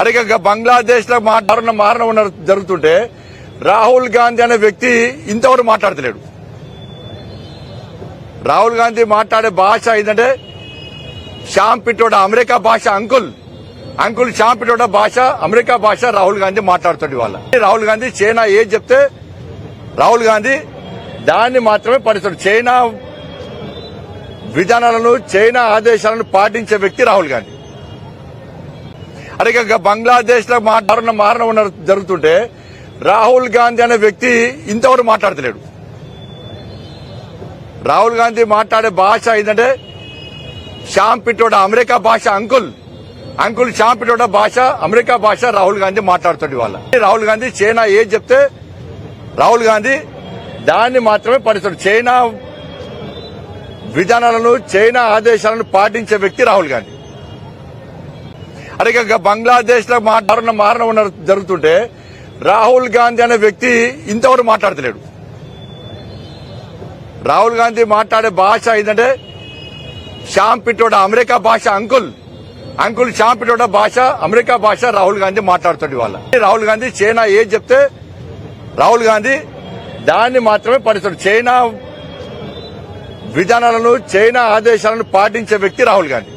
అడిగ బంగ్లాదేశ్ లో మారణ జరుగుతుంటే రాహుల్ గాంధీ అనే వ్యక్తి ఇంతవరకు మాట్లాడతలేడు. రాహుల్ గాంధీ మాట్లాడే భాష ఏంటంటే శ్యామ్ పిట్రోడా అమెరికా భాష, అంకుల్ శ్యామ్ పిట్రోడా భాష అమెరికా భాష రాహుల్ గాంధీ మాట్లాడుతాడు. ఇవాళ రాహుల్ గాంధీ చైనా ఏది చెప్తే రాహుల్ గాంధీ దాన్ని మాత్రమే పాటిస్తాడు. చైనా విధానాలను, చైనా ఆదేశాలను పాటించే వ్యక్తి రాహుల్ గాంధీ. అడిగ బంగ్లాదేశ్ లో మారణ జరుగుతుంటే రాహుల్ గాంధీ అనే వ్యక్తి ఇంతవరకు మాట్లాడతలేడు. రాహుల్ గాంధీ మాట్లాడే భాష ఏంటంటే శ్యామ్ పిట్రోడా అమెరికా భాష, అంకుల్ శ్యామ్ పిట్రోడా భాష అమెరికా భాష రాహుల్ గాంధీ మాట్లాడుతాడు. ఇవాళ రాహుల్ గాంధీ చైనా ఏది చెప్తే రాహుల్ గాంధీ దాన్ని మాత్రమే పాటిస్తాడు. చైనా విధానాలను, చైనా ఆదేశాలను పాటించే వ్యక్తి రాహుల్ గాంధీ. అడిగ బంగ్లాదేశ్ లో మారణ జరుగుతుంటే రాహుల్ గాంధీ అనే వ్యక్తి ఇంతవరకు మాట్లాడతలేడు. రాహుల్ గాంధీ మాట్లాడే భాష ఏంటంటే శ్యామ్ పిట్రోడా అమెరికా భాష, అంకుల్ శ్యామ్ పిట్రోడా భాష అమెరికా భాష రాహుల్ గాంధీ మాట్లాడుతాడు. ఇవాళ రాహుల్ గాంధీ చైనా ఏది చెప్తే రాహుల్ గాంధీ దాన్ని మాత్రమే పాటిస్తాడు. చైనా విధానాలను, చైనా ఆదేశాలను పాటించే వ్యక్తి రాహుల్ గాంధీ.